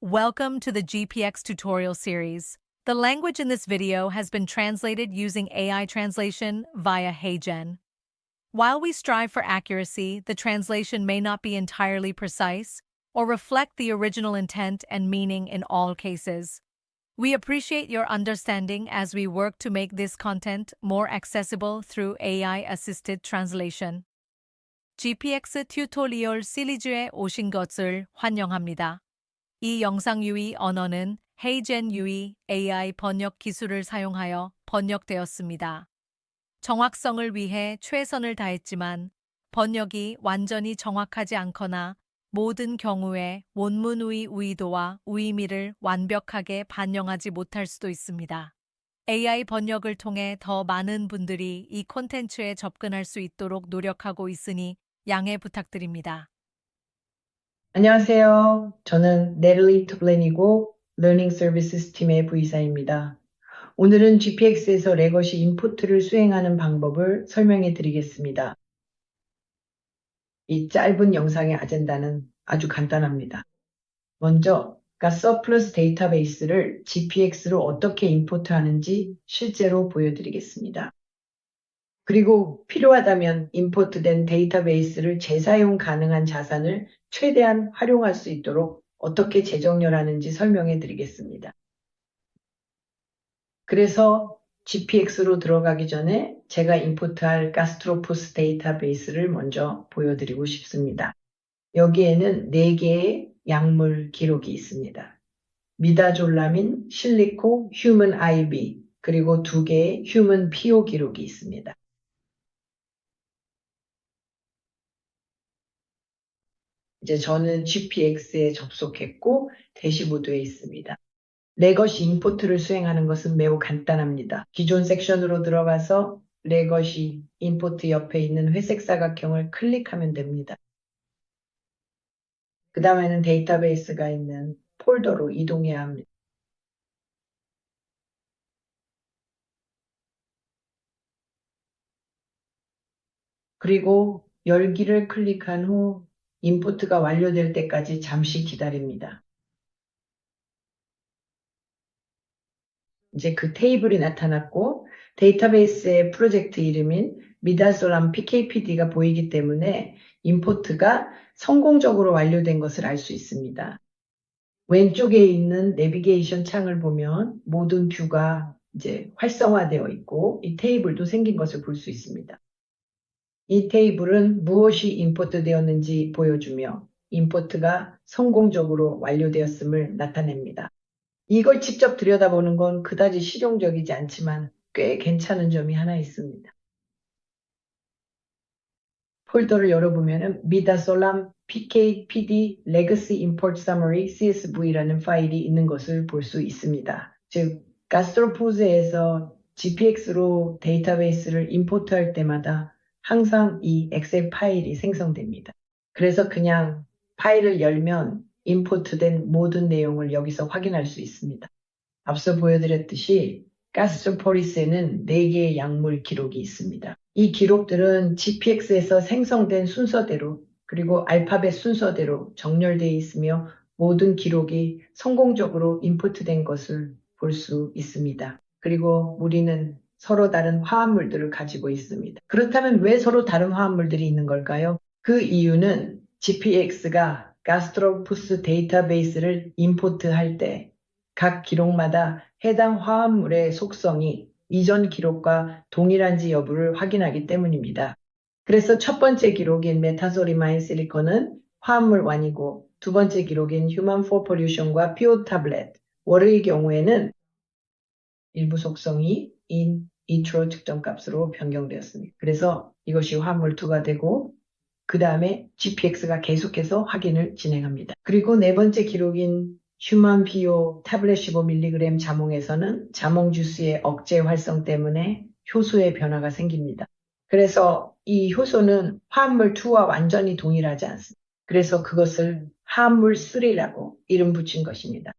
Welcome to the GPX tutorial series. The language in this video has been translated using AI translation via HeyGen. While we strive for accuracy, the translation may not be entirely precise or reflect the original intent and meaning in all cases. We appreciate your understanding as we work to make this content more accessible through AI-assisted translation. GPX 튜토리얼 시리즈에 오신 것을 환영합니다. 이 영상 유의 언어는 헤이젠 유의 AI 번역 기술을 사용하여 번역되었습니다. 정확성을 위해 최선을 다했지만 번역이 완전히 정확하지 않거나 모든 경우에 원문의 의도와 의미를 완벽하게 반영하지 못할 수도 있습니다. AI 번역을 통해 더 많은 분들이 이 콘텐츠에 접근할 수 있도록 노력하고 있으니 양해 부탁드립니다. 안녕하세요. 저는 네틀리 투블렌이고 Learning Services 팀의 V사입니다. 오늘은 GPX에서 레거시 인풋을 수행하는 방법을 설명해 드리겠습니다. 이 짧은 영상의 아젠다는 아주 간단합니다. 먼저 서플러스 데이터베이스를 GPX로 어떻게 임포트하는지 실제로 보여드리겠습니다. 그리고 필요하다면 임포트된 데이터베이스를 재사용 가능한 자산을 최대한 활용할 수 있도록 어떻게 재정렬하는지 설명해 드리겠습니다. 그래서 GPX로 들어가기 전에 제가 임포트할 가스트로포스 데이터베이스를 먼저 보여드리고 싶습니다. 여기에는 4개의 약물 기록이 있습니다. 미다졸라민, 실리코, 휴먼 IV, 그리고 2개의 휴먼 PO 기록이 있습니다. 이제 저는 GPX에 접속했고 대시보드에 있습니다. 레거시 임포트를 수행하는 것은 매우 간단합니다. 기존 섹션으로 들어가서 레거시 임포트 옆에 있는 회색 사각형을 클릭하면 됩니다. 그 다음에는 데이터베이스가 있는 폴더로 이동해야 합니다. 그리고 열기를 클릭한 후 임포트가 완료될 때까지 잠시 기다립니다. 이제 그 테이블이 나타났고 데이터베이스의 프로젝트 이름인 미다솔람 PKPD가 보이기 때문에 임포트가 성공적으로 완료된 것을 알 수 있습니다. 왼쪽에 있는 내비게이션 창을 보면 모든 뷰가 이제 활성화되어 있고 이 테이블도 생긴 것을 볼 수 있습니다. 이 테이블은 무엇이 임포트 되었는지 보여주며 임포트가 성공적으로 완료되었음을 나타냅니다. 이걸 직접 들여다보는 건 그다지 실용적이지 않지만 꽤 괜찮은 점이 하나 있습니다. 폴더를 열어보면 미다솔람 PKPD Legacy Import Summary CSV라는 파일이 있는 것을 볼 수 있습니다. 즉, 가스트로포즈에서 GPX로 데이터베이스를 임포트할 때마다 항상 이 엑셀 파일이 생성됩니다. 그래서 그냥 파일을 열면 임포트된 모든 내용을 여기서 확인할 수 있습니다. 앞서 보여드렸듯이 가스트로포리스에는 4개의 약물 기록이 있습니다. 이 기록들은 GPX에서 생성된 순서대로 그리고 알파벳 순서대로 정렬되어 있으며 모든 기록이 성공적으로 임포트된 것을 볼 수 있습니다. 그리고 우리는 서로 다른 화합물들을 가지고 있습니다. 그렇다면 왜 서로 다른 화합물들이 있는 걸까요? 그 이유는 GPX가 가스트로포스 데이터베이스를 임포트할 때 각 기록마다 해당 화합물의 속성이 이전 기록과 동일한지 여부를 확인하기 때문입니다. 그래서 첫 번째 기록인 메타소리마인 실리콘은 화합물 1이고 두 번째 기록인 휴먼 포폴루션과 피오 타블렛, 월의 경우에는 일부 속성이 in vitro 측정값으로 변경되었습니다. 그래서 이것이 화합물 2가 되고 그 다음에 GPX가 계속해서 확인을 진행합니다. 그리고 네 번째 기록인 휴먼 PO 타블렛 15mg 자몽에서는 자몽 주스의 억제 활성 때문에 효소의 변화가 생깁니다. 그래서 이 효소는 화합물 2와 완전히 동일하지 않습니다. 그래서 그것을 화합물 3라고 이름 붙인 것입니다.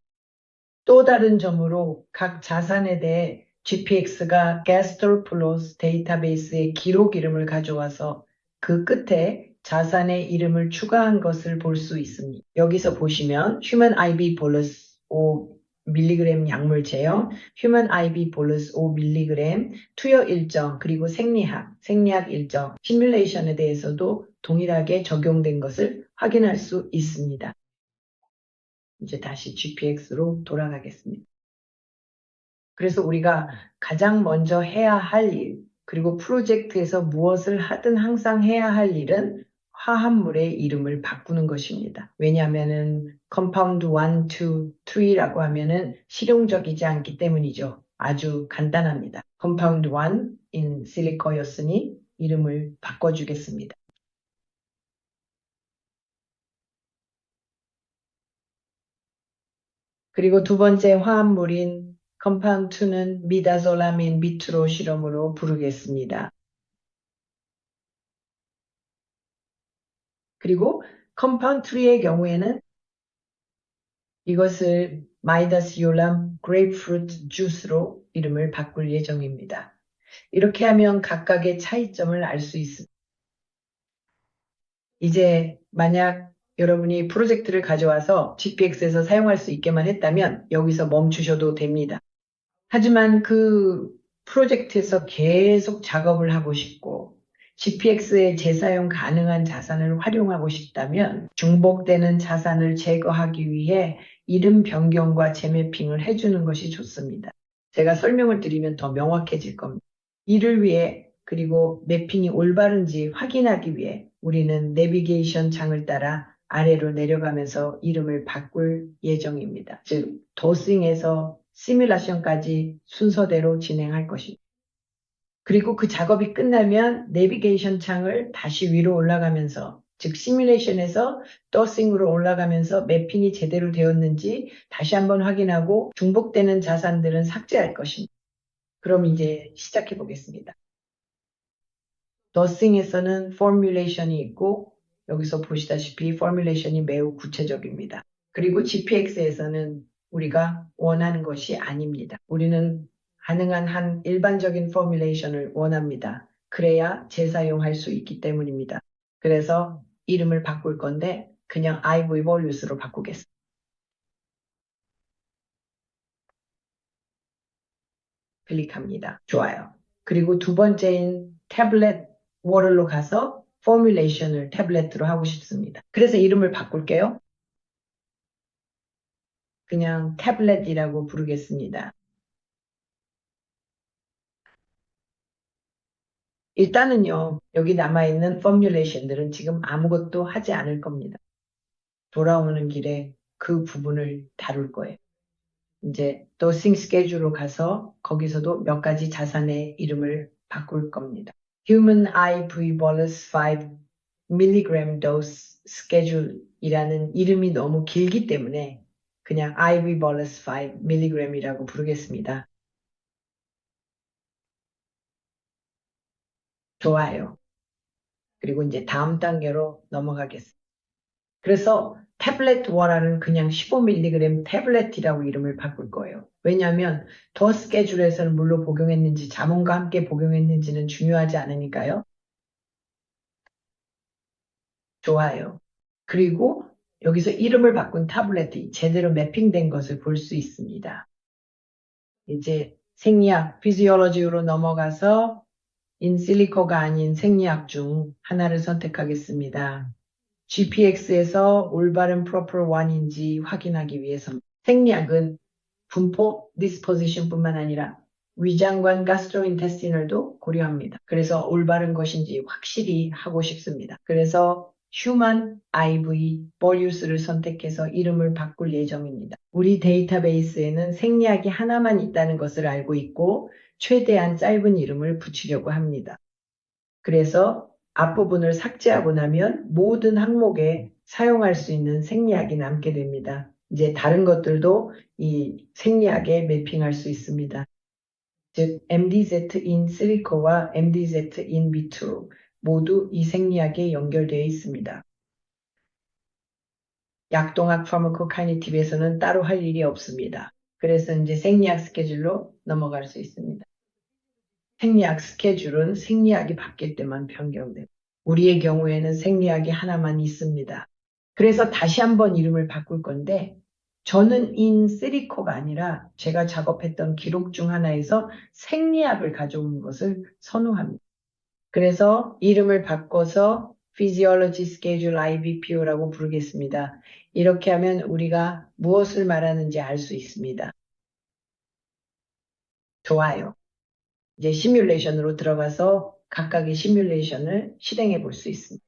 또 다른 점으로 각 자산에 대해 GPX가 가스트로폴로스 데이터베이스의 기록 이름을 가져와서 그 끝에 자산의 이름을 추가한 것을 볼 수 있습니다. 여기서 보시면 Human IV bolus 5mg 약물제형, Human IV bolus 5mg 투여 일정, 그리고 생리학 일정, 시뮬레이션에 대해서도 동일하게 적용된 것을 확인할 수 있습니다. 이제 다시 GPX로 돌아가겠습니다. 그래서 우리가 가장 먼저 해야 할 일, 그리고 프로젝트에서 무엇을 하든 항상 해야 할 일은 화합물의 이름을 바꾸는 것입니다. 왜냐하면은 컴파운드 1, 2, 3라고 하면은 실용적이지 않기 때문이죠. 아주 간단합니다. 컴파운드 1인 실리코였으니 이름을 바꿔주겠습니다. 그리고 두 번째 화합물인 컴파운드 2는 미다졸라민 비트로 실험으로 부르겠습니다. 그리고 컴파운드 3의 경우에는 이것을 마이다시올람 그레이프루트 주스로 이름을 바꿀 예정입니다. 이렇게 하면 각각의 차이점을 알 수 있습니다. 이제 만약 여러분이 프로젝트를 가져와서 GPX에서 사용할 수 있게만 했다면 여기서 멈추셔도 됩니다. 하지만 그 프로젝트에서 계속 작업을 하고 싶고 GPX의 재사용 가능한 자산을 활용하고 싶다면 중복되는 자산을 제거하기 위해 이름 변경과 재매핑을 해주는 것이 좋습니다. 제가 설명을 드리면 더 명확해질 겁니다. 이를 위해 그리고 매핑이 올바른지 확인하기 위해 우리는 내비게이션 창을 따라 아래로 내려가면서 이름을 바꿀 예정입니다. 즉, 도싱에서 시뮬레이션까지 순서대로 진행할 것입니다. 그리고 그 작업이 끝나면 내비게이션 창을 다시 위로 올라가면서, 즉 시뮬레이션에서 더싱으로 올라가면서 매핑이 제대로 되었는지 다시 한번 확인하고 중복되는 자산들은 삭제할 것입니다. 그럼 이제 시작해 보겠습니다. 더싱에서는 포뮬레이션이 있고 여기서 보시다시피 포뮬레이션이 매우 구체적입니다. 그리고 GPX에서는 우리가 원하는 것이 아닙니다. 우리는 가능한 한 일반적인 포뮬레이션을 원합니다. 그래야 재사용할 수 있기 때문입니다. 그래서 이름을 바꿀 건데 그냥 IV Volume으로 바꾸겠습니다. 클릭합니다. 좋아요. 그리고 두 번째인 태블릿 워럴로 가서 포뮬레이션을 태블릿으로 하고 싶습니다. 그래서 이름을 바꿀게요. 그냥 태블릿이라고 부르겠습니다. 일단은요, 여기 남아있는 포뮬레이션들은 지금 아무것도 하지 않을 겁니다. 돌아오는 길에 그 부분을 다룰 거예요. 이제 도싱 스케줄로 가서 거기서도 몇 가지 자산의 이름을 바꿀 겁니다. Human IV bolus 5mg dose schedule이라는 이름이 너무 길기 때문에 그냥 IV bolus 5mg이라고 부르겠습니다. 좋아요. 그리고 이제 다음 단계로 넘어가겠습니다. 그래서 태블릿 워라는 그냥 15mg 태블릿이라고 이름을 바꿀 거예요. 왜냐하면 더 스케줄에서는 물로 복용했는지 자몽과 함께 복용했는지는 중요하지 않으니까요. 좋아요. 그리고 여기서 이름을 바꾼 타블렛이 제대로 매핑된 것을 볼 수 있습니다. 이제 생리학, 피지올로지로 넘어가서 인실리코가 아닌 생리학 중 하나를 선택하겠습니다. GPX에서 올바른 proper one인지 확인하기 위해서 생리학은 분포 disposition뿐만 아니라 위장관 gastrointestinal도 고려합니다. 그래서 올바른 것인지 확실히 하고 싶습니다. 그래서 Human IV Boluse를 선택해서 이름을 바꿀 예정입니다. 우리 데이터베이스에는 생리학이 하나만 있다는 것을 알고 있고 최대한 짧은 이름을 붙이려고 합니다. 그래서 앞부분을 삭제하고 나면 모든 항목에 사용할 수 있는 생리학이 남게 됩니다. 이제 다른 것들도 이 생리학에 매핑할 수 있습니다. 즉 MDZ in silico와 MDZ in vitro 모두 이 생리학에 연결되어 있습니다. 약동학 파마코카이네틱에서는 따로 할 일이 없습니다. 그래서 이제 생리학 스케줄로 넘어갈 수 있습니다. 생리학 스케줄은 생리학이 바뀔 때만 변경됩니다. 우리의 경우에는 생리학이 하나만 있습니다. 그래서 다시 한번 이름을 바꿀 건데 저는 in3co가 아니라 제가 작업했던 기록 중 하나에서 생리학을 가져온 것을 선호합니다. 그래서 이름을 바꿔서 Physiology Schedule IBPO라고 부르겠습니다. 이렇게 하면 우리가 무엇을 말하는지 알 수 있습니다. 좋아요. 이제 시뮬레이션으로 들어가서 각각의 시뮬레이션을 실행해 볼 수 있습니다.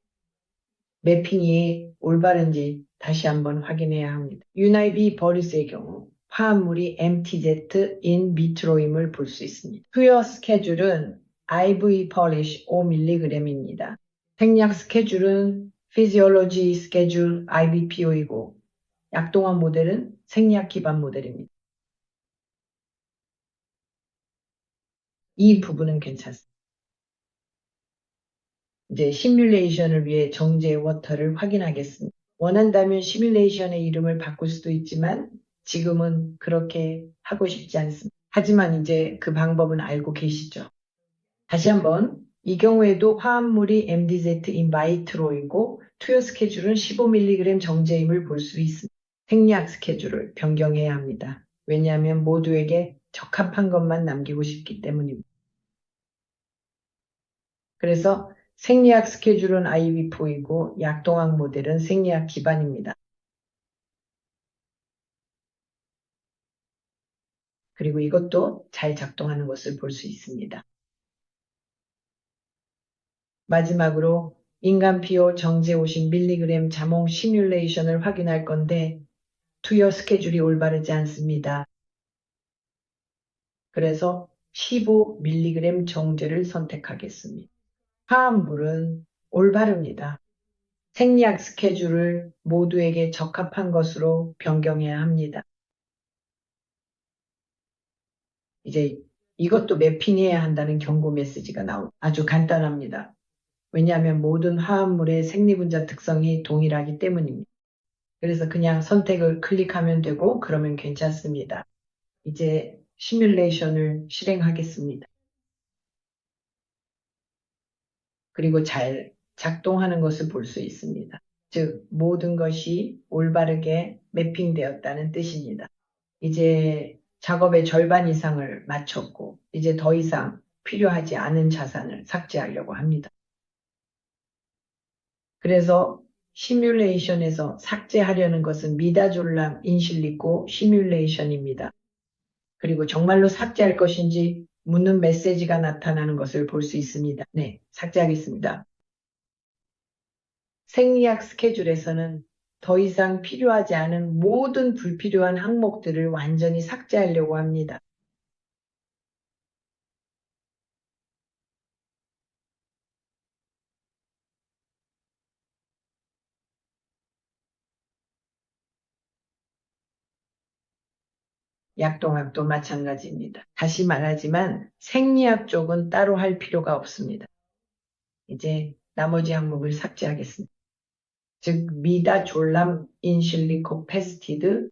매핑이 올바른지 다시 한번 확인해야 합니다. UNIB 버리스의 경우 화합물이 MTZ in vitro임을 볼 수 있습니다. 투여 스케줄은 IV polish 5mg입니다. 생리학 스케줄은 Physiology Schedule IBPO이고 약동학 모델은 생리학 기반 모델입니다. 이 부분은 괜찮습니다. 이제 시뮬레이션을 위해 정제 워터를 확인하겠습니다. 원한다면 시뮬레이션의 이름을 바꿀 수도 있지만 지금은 그렇게 하고 싶지 않습니다. 하지만 이제 그 방법은 알고 계시죠? 다시 한번 이 경우에도 화합물이 MDZ 인바이트로이고 투여 스케줄은 15mg 정제임을 볼 수 있습니다. 생리학 스케줄을 변경해야 합니다. 왜냐하면 모두에게 적합한 것만 남기고 싶기 때문입니다. 그래서 생리학 스케줄은 IB4이고 약동학 모델은 생리학 기반입니다. 그리고 이것도 잘 작동하는 것을 볼 수 있습니다. 마지막으로 인간 피로 정제 50mg 자몽 시뮬레이션을 확인할 건데 투여 스케줄이 올바르지 않습니다. 그래서 15mg 정제를 선택하겠습니다. 화합물은 올바릅니다. 생리학 스케줄을 모두에게 적합한 것으로 변경해야 합니다. 이제 이것도 매핑해야 한다는 경고 메시지가 나옵니다. 아주 간단합니다. 왜냐하면 모든 화합물의 생리분자 특성이 동일하기 때문입니다. 그래서 그냥 선택을 클릭하면 되고 그러면 괜찮습니다. 이제 시뮬레이션을 실행하겠습니다. 그리고 잘 작동하는 것을 볼 수 있습니다. 즉 모든 것이 올바르게 매핑되었다는 뜻입니다. 이제 작업의 절반 이상을 마쳤고 이제 더 이상 필요하지 않은 자산을 삭제하려고 합니다. 그래서 시뮬레이션에서 삭제하려는 것은 미다졸람 인실리코 시뮬레이션입니다. 그리고 정말로 삭제할 것인지 묻는 메시지가 나타나는 것을 볼 수 있습니다. 네, 삭제하겠습니다. 생리학 스케줄에서는 더 이상 필요하지 않은 모든 불필요한 항목들을 완전히 삭제하려고 합니다. 약동학도 마찬가지입니다. 다시 말하지만 생리학 쪽은 따로 할 필요가 없습니다. 이제 나머지 항목을 삭제하겠습니다. 즉 미다졸람 인실리코 페스티드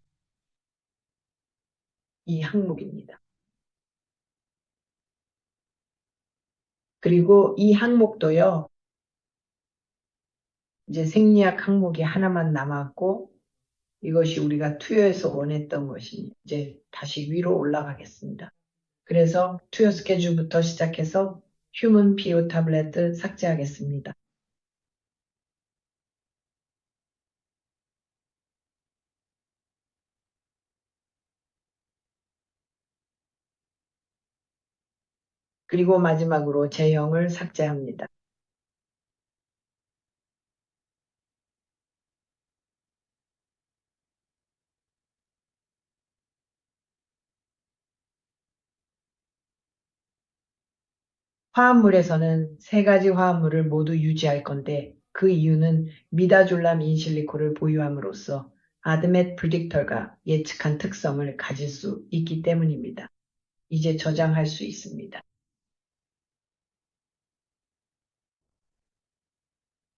이 항목입니다. 그리고 이 항목도요. 이제 생리학 항목이 하나만 남았고 이것이 우리가 투여에서 원했던 것이 이제 다시 위로 올라가겠습니다. 그래서 투여 스케줄부터 시작해서 휴먼 피오 타블렛을 삭제하겠습니다. 그리고 마지막으로 제형을 삭제합니다. 화합물에서는 세 가지 화합물을 모두 유지할 건데 그 이유는 미다졸람 인실리코를 보유함으로써 아드멧 프리딕터가 예측한 특성을 가질 수 있기 때문입니다. 이제 저장할 수 있습니다.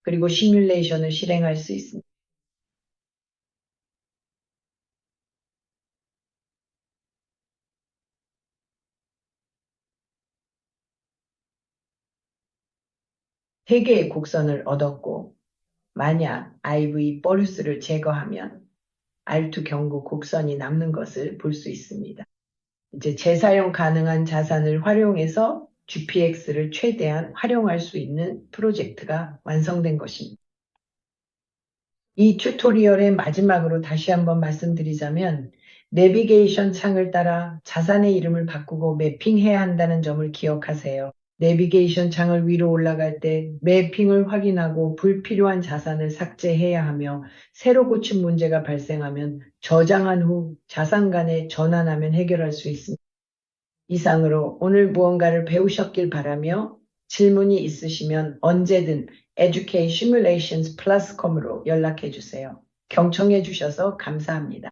그리고 시뮬레이션을 실행할 수 있습니다. 3개의 곡선을 얻었고 만약 IV 보루스를 제거하면 R2 경고 곡선이 남는 것을 볼 수 있습니다. 이제 재사용 가능한 자산을 활용해서 GPX를 최대한 활용할 수 있는 프로젝트가 완성된 것입니다. 이 튜토리얼의 마지막으로 다시 한번 말씀드리자면 내비게이션 창을 따라 자산의 이름을 바꾸고 매핑해야 한다는 점을 기억하세요. 내비게이션 창을 위로 올라갈 때 매핑을 확인하고 불필요한 자산을 삭제해야 하며 새로 고친 문제가 발생하면 저장한 후 자산 간에 전환하면 해결할 수 있습니다. 이상으로 오늘 무언가를 배우셨길 바라며 질문이 있으시면 언제든 educationsimulations.com으로 연락해 주세요. 경청해 주셔서 감사합니다.